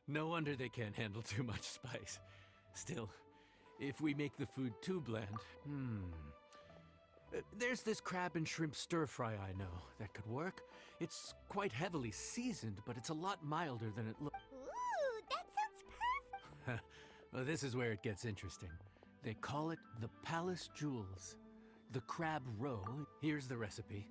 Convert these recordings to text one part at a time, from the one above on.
No wonder they can't handle too much spice. Still, if we make the food too bland, there's this crab and shrimp stir-fry I know that could work. It's quite heavily seasoned, but it's a lot milder than it looks. Ooh, that sounds perfect. Well, this is where it gets interesting. They call it the Palace Jewels. The crab roe, here's the recipe.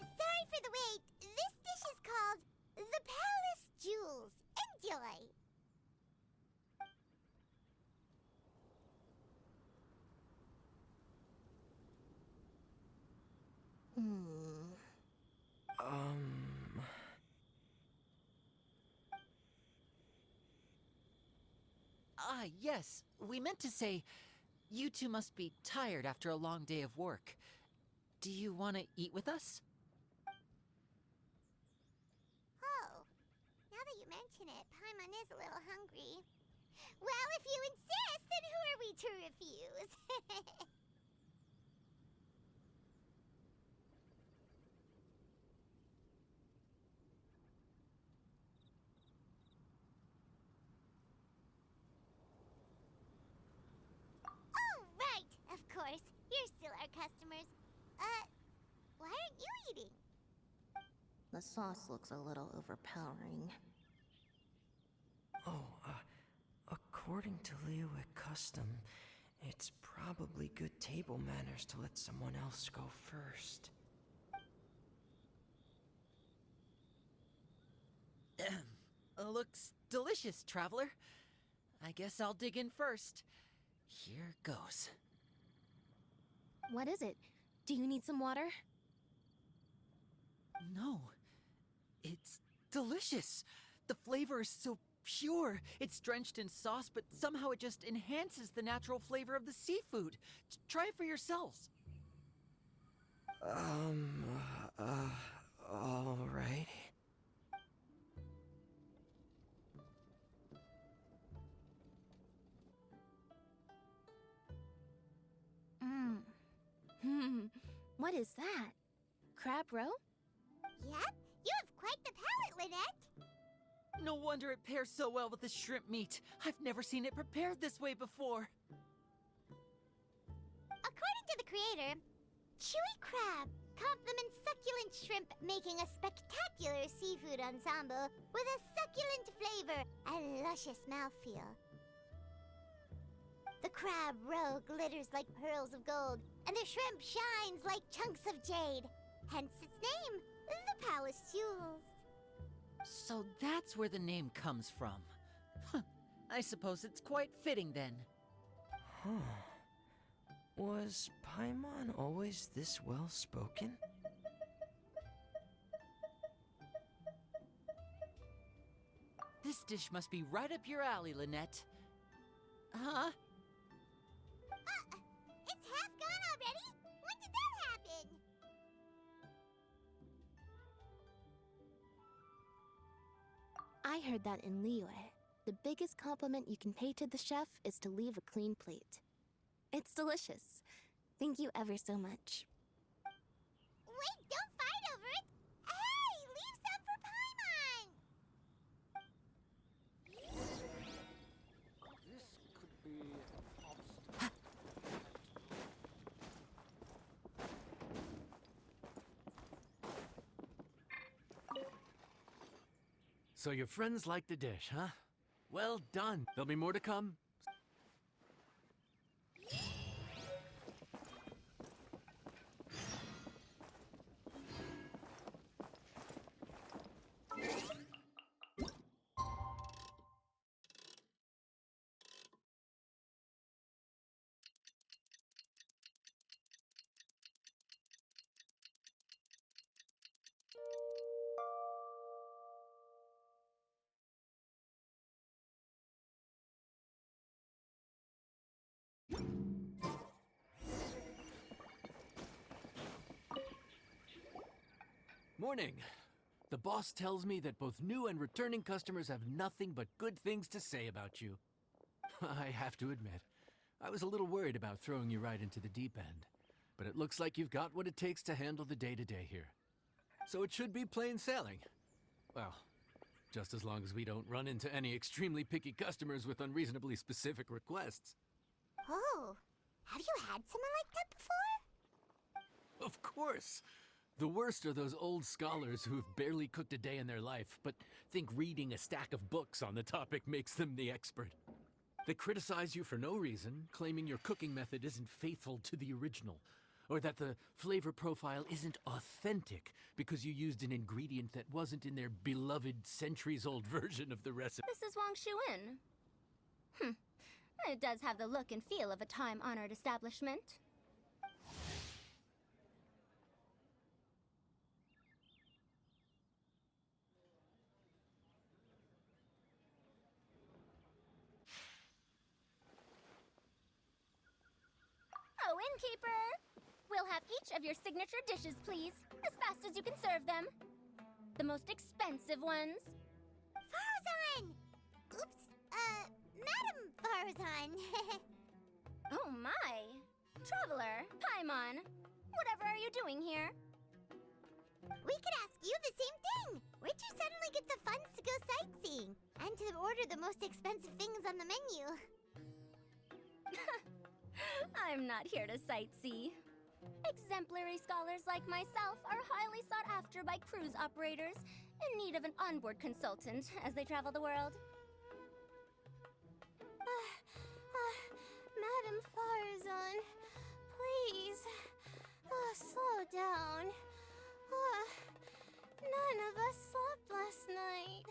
Sorry for the wait. This dish is called the Palace Jewels. Enjoy. Yes. We meant to say, you two must be tired after a long day of work. Do you want to eat with us? Oh, now that you mention it, Paimon is a little hungry. Well, if you insist, then who are we to refuse? Oh, right, of course. You're still our customers. Why aren't you eating? The sauce looks a little overpowering. According to Leowick custom, it's probably good table manners to let someone else go first. Looks delicious, traveler. I guess I'll dig in first. Here goes. What is it? Do you need some water? No. It's delicious. The flavor is so pure. It's drenched in sauce, but somehow it just enhances the natural flavor of the seafood. Try it for yourselves. All right. What is that? Crab roe? Yep, you have quite the palate, Lynette. No wonder it pairs so well with the shrimp meat. I've never seen it prepared this way before. According to the creator, chewy crab complements succulent shrimp, making a spectacular seafood ensemble with a succulent flavor and luscious mouthfeel. The crab roe glitters like pearls of gold, and the shrimp shines like chunks of jade. Hence its name, the Palace Jewels. So that's where the name comes from. Huh. I suppose it's quite fitting then. Huh. Was Paimon always this well-spoken? This dish must be right up your alley, Lynette. Huh? It's half gone already? When did that happen? I heard that in Liyue. The biggest compliment you can pay to the chef is to leave a clean plate. It's delicious. Thank you ever so much. Wait, don't fight over it! Hey, leave some for Paimon! This could be an obstacle. So your friends like the dish, huh? Well done. There'll be more to come. Morning. The boss tells me that both new and returning customers have nothing but good things to say about you. I have to admit, I was a little worried about throwing you right into the deep end, but it looks like you've got what it takes to handle the day-to-day here. So it should be plain sailing. Well, just as long as we don't run into any extremely picky customers with unreasonably specific requests. Oh, have you had someone like that before? Of course! The worst are those old scholars who've barely cooked a day in their life, but think reading a stack of books on the topic makes them the expert. They criticize you for no reason, claiming your cooking method isn't faithful to the original, or that the flavor profile isn't authentic because you used an ingredient that wasn't in their beloved centuries-old version of the recipe. This is Wang Shuin. It does have the look and feel of a time-honored establishment. Oh, innkeeper! We'll have each of your signature dishes, please, as fast as you can serve them. The most expensive ones. Farzan! Oops, Madam Farzan. Oh my! Traveler, Paimon, whatever are you doing here? We could ask you the same thing. Where'd you suddenly get the funds to go sightseeing? And to order the most expensive things on the menu? I'm not here to sightsee. Exemplary scholars like myself are highly sought after by cruise operators in need of an onboard consultant as they travel the world. Madam Farzan, please, slow down. None of us slept last night.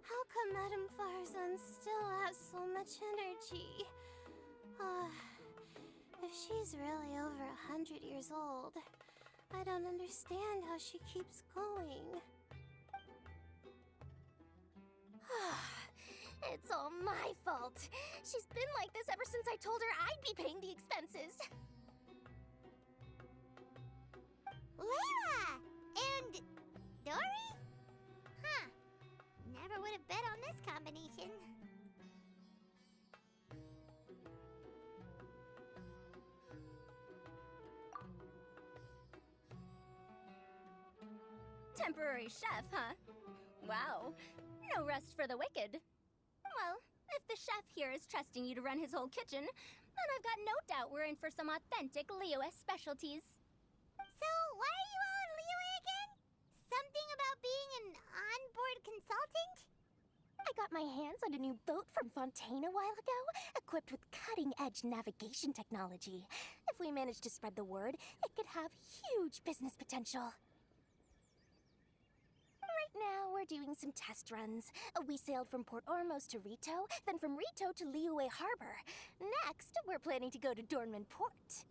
How come Madam Farzan still has so much energy? If she's really over 100 years old. I don't understand how she keeps going. It's all my fault. She's been like this ever since I told her I'd be paying the expenses. Layla! And Dory? Huh. Never would have bet on this combination. Temporary chef, huh? Wow. No rest for the wicked. Well, if the chef here is trusting you to run his whole kitchen, then I've got no doubt we're in for some authentic Liyue specialties. So, why are you all in Liyue again? Something about being an onboard consultant? I got my hands on a new boat from Fontaine a while ago, equipped with cutting-edge navigation technology. If we manage to spread the word, it could have huge business potential. Right now, we're doing some test runs. We sailed from Port Ormos to Rito, then from Rito to Liyue Harbor. Next, we're planning to go to Dornman Port.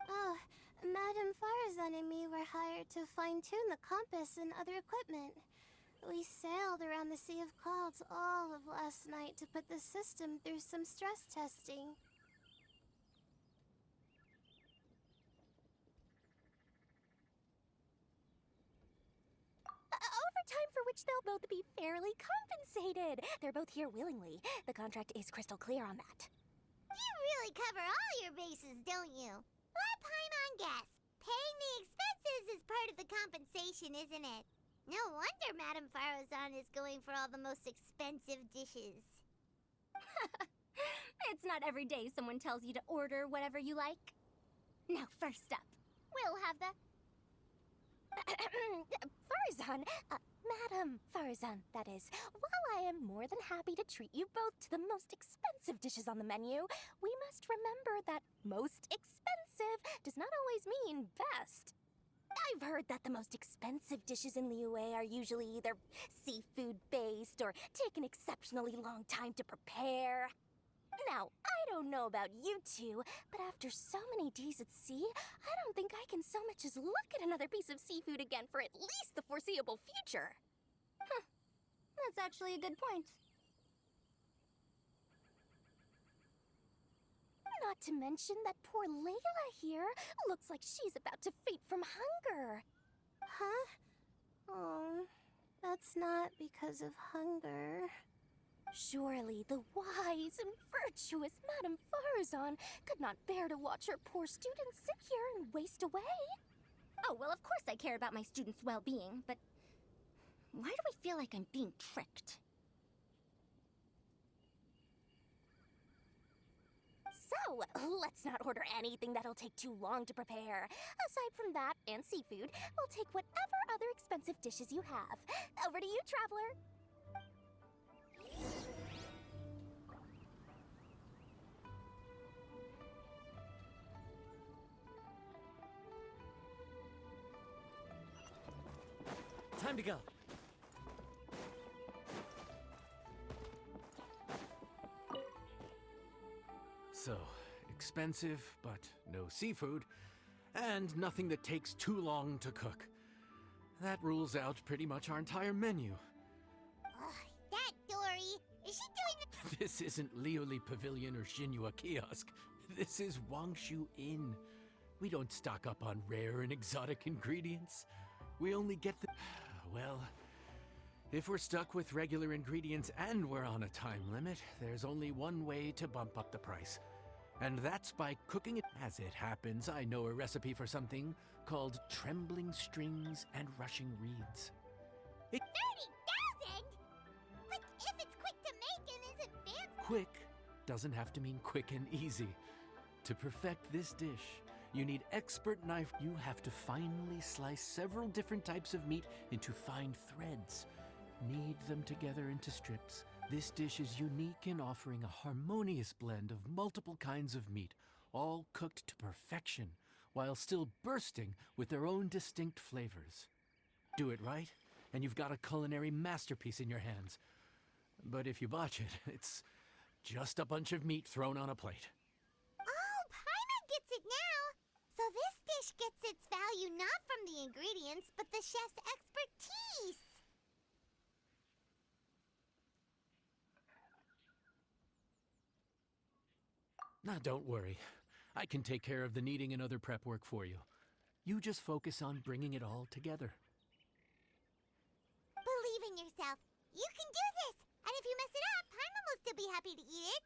Oh, Madame Farazan and me were hired to fine-tune the compass and other equipment. We sailed around the Sea of Clouds all of last night to put the system through some stress testing. Overtime for which they'll both be fairly compensated. They're both here willingly. The contract is crystal clear on that. You really cover all your bases, don't you? Let Paimon guess. Paying the expenses is part of the compensation, isn't it? No wonder Madame Farazan is going for all the most expensive dishes. It's not every day someone tells you to order whatever you like. Now, first up, we'll have the... Farazan, Madame Farazan, that is. While I am more than happy to treat you both to the most expensive dishes on the menu, we must remember that most expensive does not always mean best. I've heard that the most expensive dishes in Liyue are usually either seafood-based or take an exceptionally long time to prepare. Now, I don't know about you two, but after so many days at sea, I don't think I can so much as look at another piece of seafood again for at least the foreseeable future. Huh. That's actually a good point. Not to mention that poor Layla here looks like she's about to faint from hunger. Huh? Oh, that's not because of hunger. Surely the wise and virtuous Madame Farazan could not bear to watch her poor students sit here and waste away. Oh, well, of course I care about my students' well-being, but why do I feel like I'm being tricked? So, let's not order anything that'll take too long to prepare. Aside from that and seafood, we'll take whatever other expensive dishes you have. Over to you, traveler. Time to go. So, expensive, but no seafood, and nothing that takes too long to cook. That rules out pretty much our entire menu. Ugh, that Dory. Is she doing This isn't Lioli Pavilion or Shinua Kiosk. This is Wangshu Inn. We don't stock up on rare and exotic ingredients. We only get the... Well, if we're stuck with regular ingredients and we're on a time limit, there's only one way to bump up the price. And that's by cooking it. As it happens, I know a recipe for something called trembling strings and rushing reeds. 30,000? But if it's quick to make and isn't fancy... Quick doesn't have to mean quick and easy. To perfect this dish, you need expert knife. You have to finely slice several different types of meat into fine threads. Knead them together into strips. This dish is unique in offering a harmonious blend of multiple kinds of meat, all cooked to perfection, while still bursting with their own distinct flavors. Do it right, and you've got a culinary masterpiece in your hands. But if you botch it, it's just a bunch of meat thrown on a plate. Oh, Paimon gets it now. So this dish gets its value not from the ingredients, but the chef's expertise. Now, don't worry. I can take care of the kneading and other prep work for you. You just focus on bringing it all together. Believe in yourself. You can do this. And if you mess it up, Paimon will still be happy to eat it.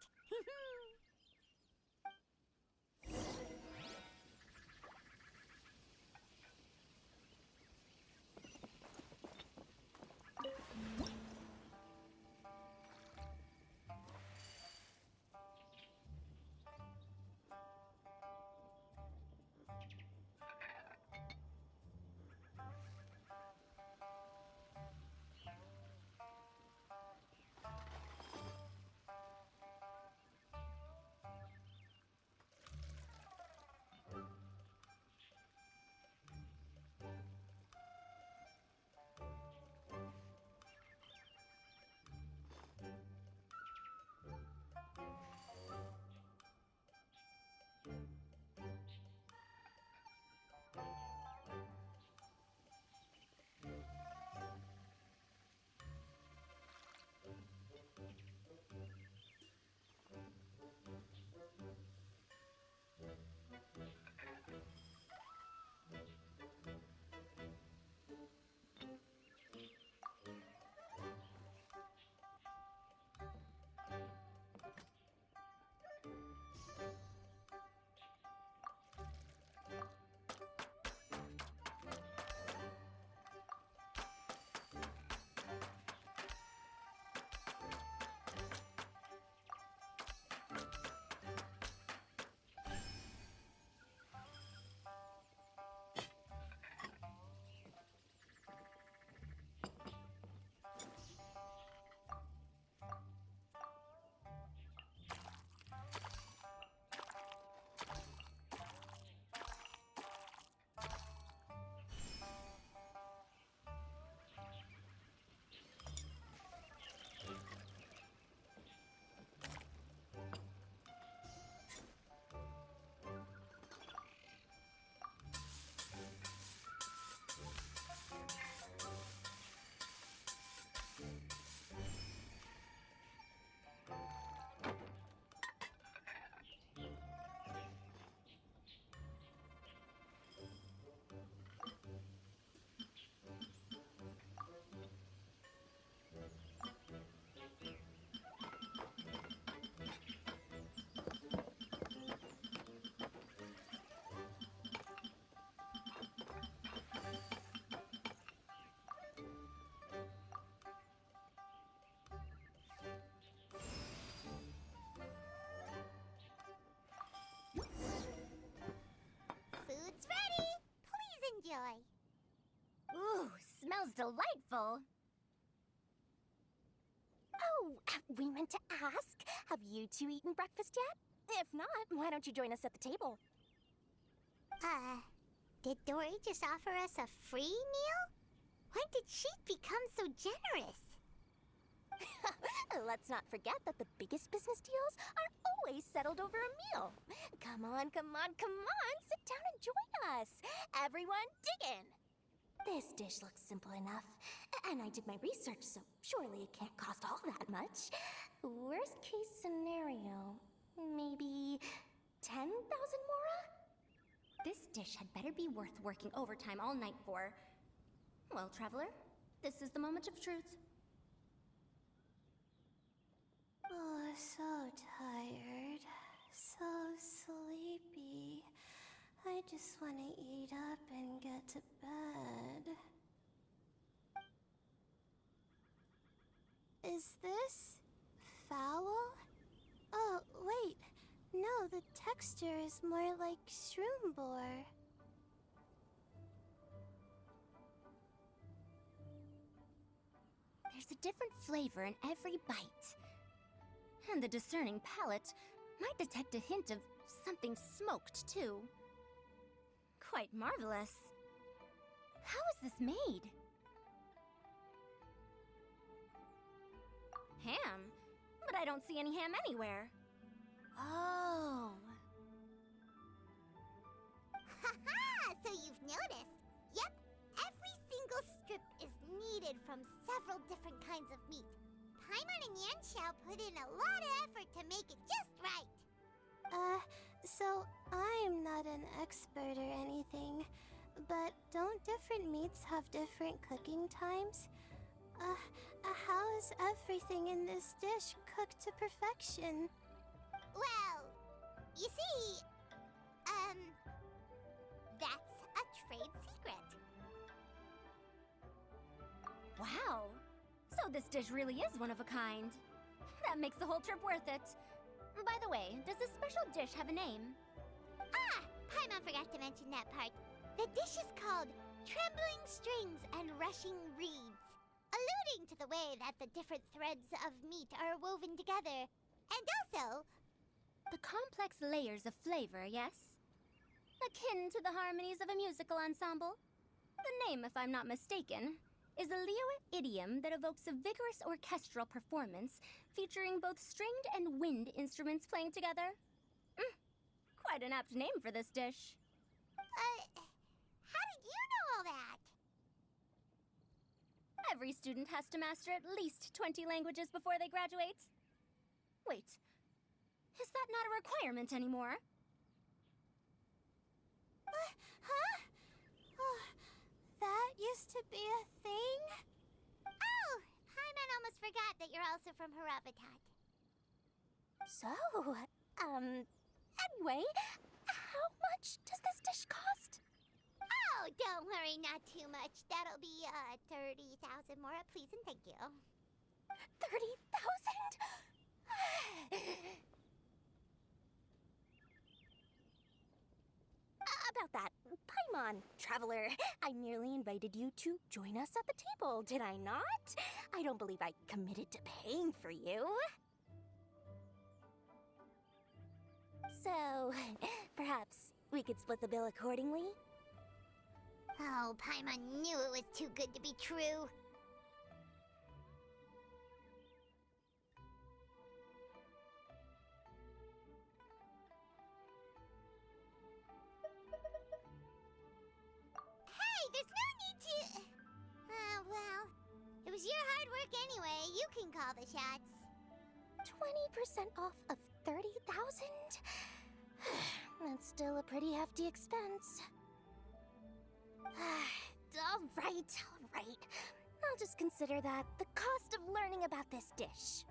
Food's ready. Please enjoy. Ooh, smells delightful. Oh, we meant to ask, have you two eaten breakfast yet? If not, why don't you join us at the table? Did Dory just offer us a free meal? When did she become so generous? Let's not forget that the biggest business deals are always settled over a meal. Come on, come on, come on, sit down and join us. Everyone, dig in. This dish looks simple enough, and I did my research, so surely it can't cost all that much. Worst case scenario, maybe 10,000 mora? This dish had better be worth working overtime all night for. Well, traveler, this is the moment of truth. Oh, so tired. So sleepy. I just want to eat up and get to bed. Is this foul? Oh, wait. No, the texture is more like shroom boar. There's a different flavor in every bite. And the discerning palate might detect a hint of something smoked, too. Quite marvelous. How is this made? Ham? But I don't see any ham anywhere. Oh. shall put in a lot of effort to make it just right. So I'm not an expert or anything, but don't different meats have different cooking times? How is everything in this dish cooked to perfection? Well, you see, that's a trade secret. Wow. So this dish really is one of a kind. That makes the whole trip worth it. By the way, does this special dish have a name? Ah! Paimon forgot to mention that part. The dish is called Trembling Strings and Rushing Reeds, alluding to the way that the different threads of meat are woven together. And also, The complex layers of flavor, yes? Akin to the harmonies of a musical ensemble? The name, if I'm not mistaken, is a Liyue idiom that evokes a vigorous orchestral performance featuring both stringed and wind instruments playing together. Quite an apt name for this dish. how did you know all that? Every student has to master at least 20 languages before they graduate. Wait, is that not a requirement anymore? Huh? Oh, that used to be a thing? Oh, Paimon almost forgot that you're also from Harabatat. So, anyway, how much does this dish cost? Oh, don't worry, not too much. That'll be, 30,000 more, please and thank you. 30,000? About that, Paimon, traveler, I merely invited you to join us at the table, did I not? I don't believe I committed to paying for you. So, perhaps we could split the bill accordingly? Oh, Paimon knew it was too good to be true. Hey, there's no need to... well, it was your hard work anyway. You can call the shots. 20% off of 30,000? That's still a pretty hefty expense. All right. I'll just consider that the cost of learning about this dish.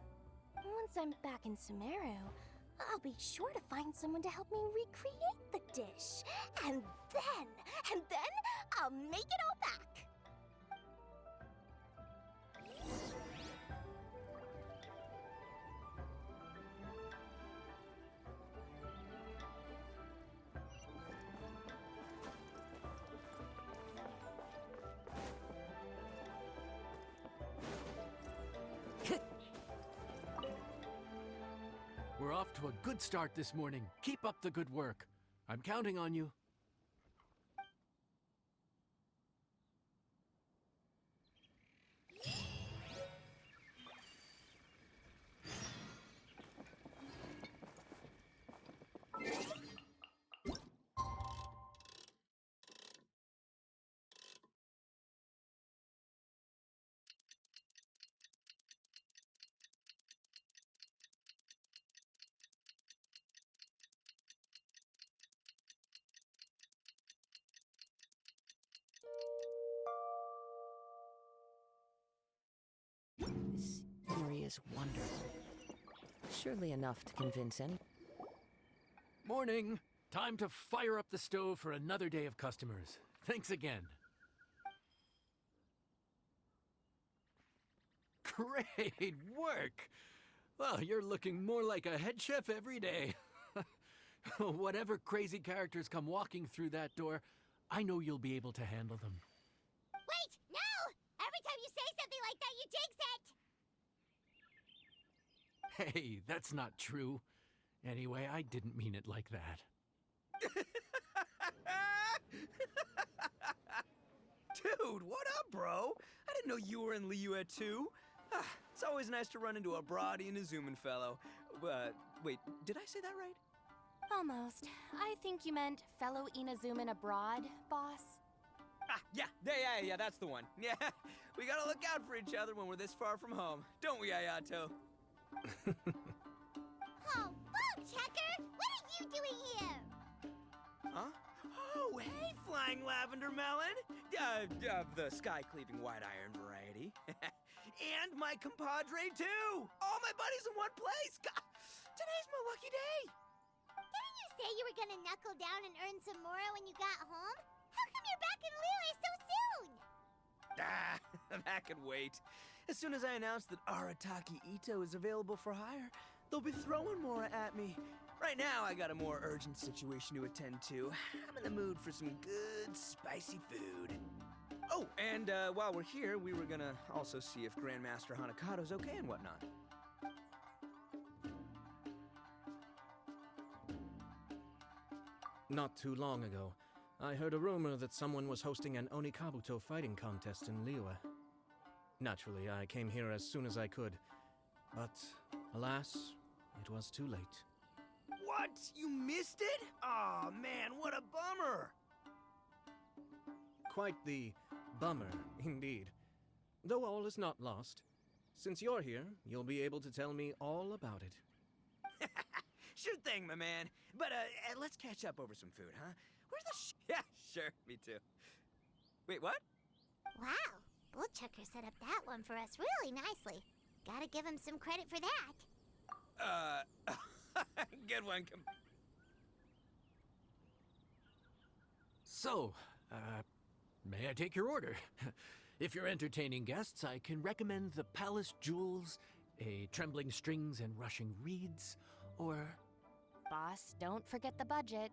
Once I'm back in Sumeru, I'll be sure to find someone to help me recreate the dish. And then I'll make it all back. We're off to a good start this morning. Keep up the good work. I'm counting on you. This scenery is wonderful. Surely enough to convince any. Morning. Time to fire up the stove for another day of customers. Thanks again. Great work! Well, you're looking more like a head chef every day. Whatever crazy characters come walking through that door, I know you'll be able to handle them. Wait, no! Every time you say something like that, you jinx it! Hey, that's not true. Anyway, I didn't mean it like that. Dude, what up, bro? I didn't know you were in Liyue too. It's always nice to run into a Brody and a Zoomin fellow. Wait, did I say that right? Almost. I think you meant fellow Inazuman abroad, boss. Yeah, that's the one. Yeah, we gotta look out for each other when we're this far from home, don't we, Ayato? Oh, Bullchecker! What are you doing here? Huh? Oh, hey, Flying Lavender Melon! Of the sky-cleaving white iron variety. And my compadre, too! All my buddies in one place! God, today's my lucky day! Didn't you say you were gonna knuckle down and earn some more when you got home? How come you're back in Liyue so soon? Ah, that could wait. As soon as I announce that Arataki Ito is available for hire, they'll be throwing Mora at me. Right now, I got a more urgent situation to attend to. I'm in the mood for some good, spicy food. Oh, and while we're here, we were gonna also see if Grandmaster Hanakado's okay and whatnot. Not too long ago, I heard a rumor that someone was hosting an Onikabuto fighting contest in Liyue. Naturally, I came here as soon as I could, but alas, it was too late. What? You missed it? Aw, man, what a bummer! Quite the bummer, indeed. Though all is not lost. Since you're here, you'll be able to tell me all about it. Sure thing, my man. But let's catch up over some food, huh? Where's the Yeah, sure, me too. Wait, what? Wow, Bullchecker set up that one for us really nicely. Gotta give him some credit for that. Good one. So, may I take your order? If you're entertaining guests, I can recommend the Palace Jewels, a Trembling Strings and Rushing Reeds, or... Boss, don't forget the budget.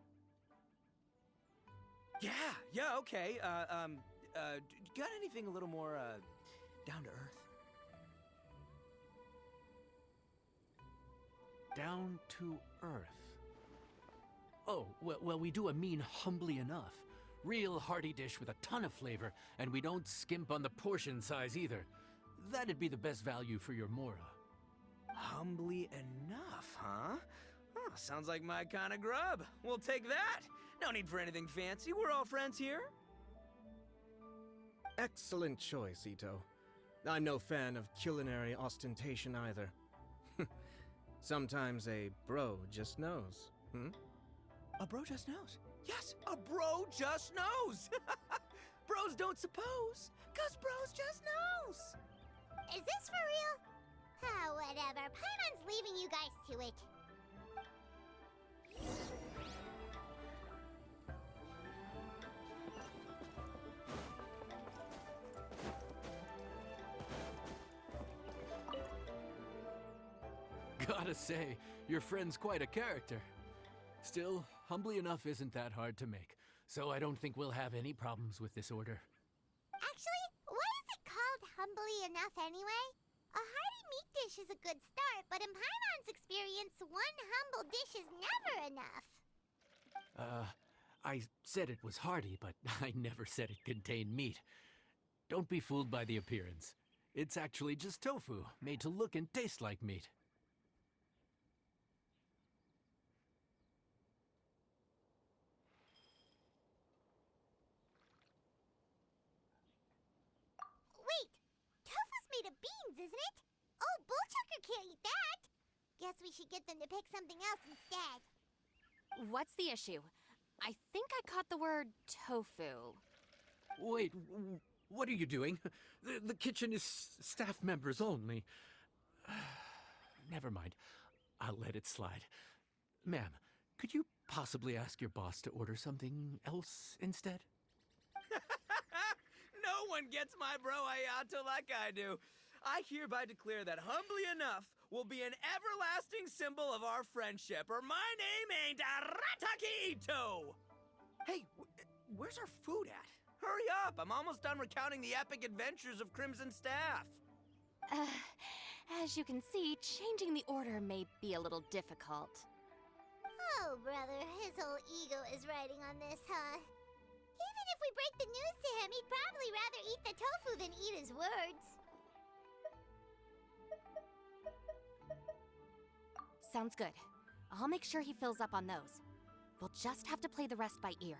Yeah, okay. Got anything a little more, down to earth? Down to earth. Oh, well, we do a mean humbly enough. Real hearty dish with a ton of flavor, and we don't skimp on the portion size either. That'd be the best value for your Mora. Humbly enough, huh? Oh, sounds like my kind of grub. We'll take that. No need for anything fancy. We're all friends here. Excellent choice, Ito. I'm no fan of culinary ostentation either. Sometimes a bro just knows, hmm? A bro just knows. Yes, a bro just knows. Bros don't suppose, 'cause bros just knows. Is this for real? Ah, whatever. Paimon's leaving you guys to it. Gotta say, your friend's quite a character. Still, humbly enough isn't that hard to make, so I don't think we'll have any problems with this order. Actually, why is it called humbly enough anyway? A hearty meat dish is a good start, but in Paimon's experience, one humble dish is never enough. I said it was hearty, but I never said it contained meat. Don't be fooled by the appearance. It's actually just tofu, made to look and taste like meat. Wait, tofu's made of beans, isn't it? Oh, Bullchucker can't eat that. Guess we should get them to pick something else instead. What's the issue? I think I caught the word tofu. Wait, what are you doing? The kitchen is staff members only. Never mind. I'll let it slide. Ma'am, could you possibly ask your boss to order something else instead? No one gets my bro Ayato like I do. I hereby declare that humbly enough will be an everlasting symbol of our friendship, or my name ain't Arataki Ito! Hey, where's our food at? Hurry up, I'm almost done recounting the epic adventures of Crimson Staff. As you can see, changing the order may be a little difficult. Oh, brother, his whole ego is riding on this, huh? Even if we break the news to him, he'd probably rather eat the tofu than eat his words. Sounds good. I'll make sure he fills up on those. We'll just have to play the rest by ear.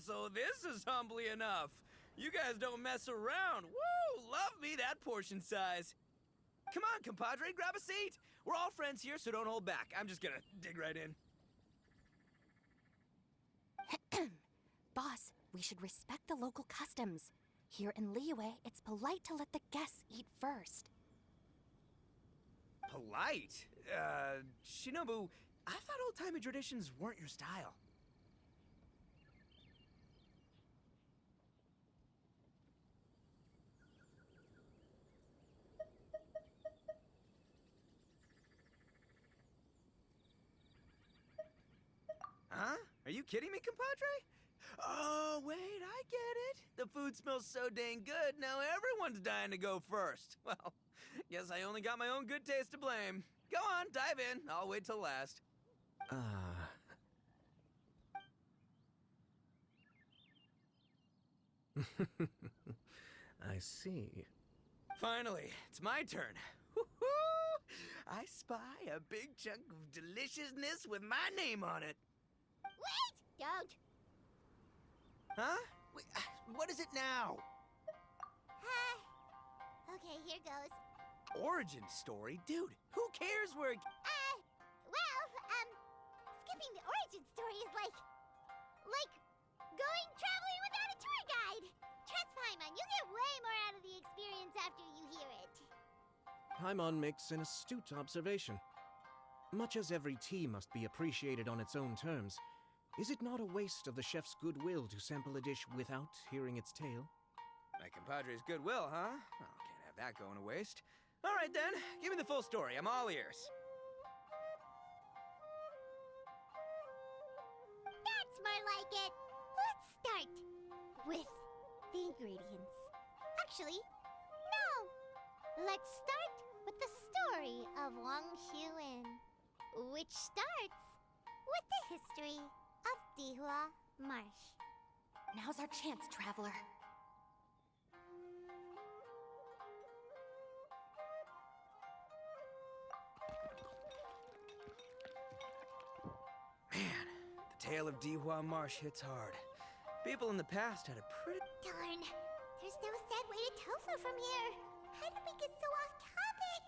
so this is humbly enough. You guys don't mess around. Woo! Love me that portion size. Come on, compadre, grab a seat. We're all friends here, so don't hold back. I'm just gonna dig right in. Boss, we should respect the local customs. Here in Liyue, it's polite to let the guests eat first. Polite? Shinobu, I thought old-timey traditions weren't your style. Huh? Are you kidding me, compadre? Oh, wait, I get it. The food smells so dang good, now everyone's dying to go first. Well, guess I only got my own good taste to blame. Go on, dive in. I'll wait till last. I see. Finally, it's my turn. Woo-hoo! I spy a big chunk of deliciousness with my name on it. Wait! Don't! Huh? Wait, what is it now? Okay, here goes. Origin story? Dude, who cares where it... Skipping the origin story is like going traveling without a tour guide. Trust Paimon, you get way more out of the experience after you hear it. Paimon makes an astute observation. Much as every tea must be appreciated on its own terms, is it not a waste of the chef's goodwill to sample a dish without hearing its tale? My compadre's goodwill, huh? Oh, can't have that going to waste. All right, then. Give me the full story. I'm all ears. That's more like it. Let's start with the ingredients. Actually, no. Let's start with the story of Wang Xuan, which starts with the history of Dihua Marsh. Now's our chance, traveler. Man, the tale of Dihua Marsh hits hard. People in the past had a pretty... Darn, there's no sad way to tofu from here. How did we get so off topic?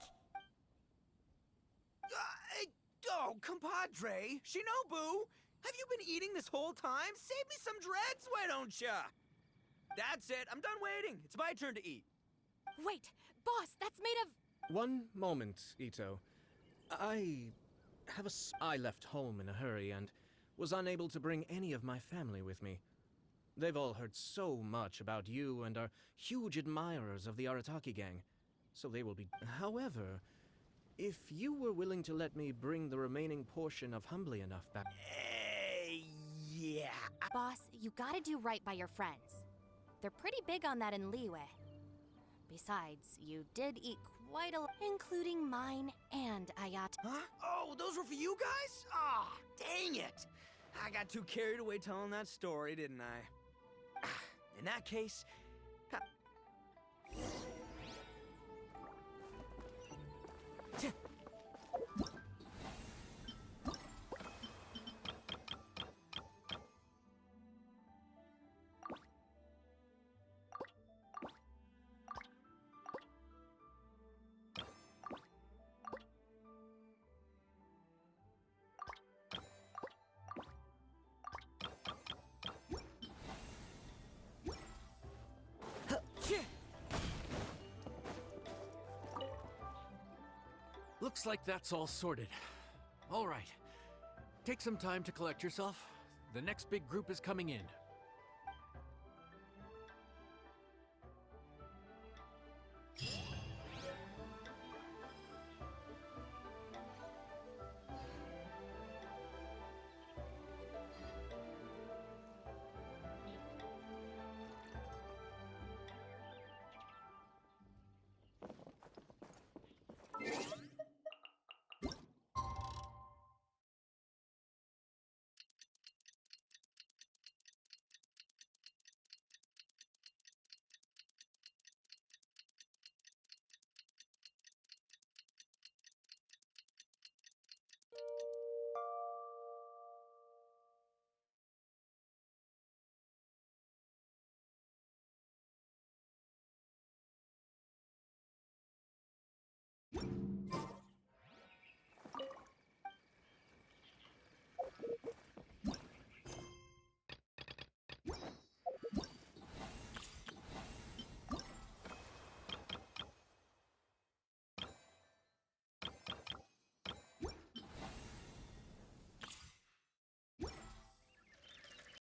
Oh, compadre! Shinobu! Have you been eating this whole time? Save me some dregs, why don't ya? That's it, I'm done waiting. It's my turn to eat. Wait, boss, that's made of... One moment, Ito. I left home in a hurry and was unable to bring any of my family with me. They've all heard so much about you and are huge admirers of the Arataki gang, so they will be... However, if you were willing to let me bring the remaining portion of Humbly Enough back... Yeah. Boss, you gotta do right by your friends. They're pretty big on that in Liyue. Besides, you did eat quite a lot, including mine and Ayat. Huh? Oh, those were for you guys? Ah, dang it! I got too carried away telling that story, didn't I? In that case... Looks like that's all sorted. All right. Take some time to collect yourself. The next big group is coming in.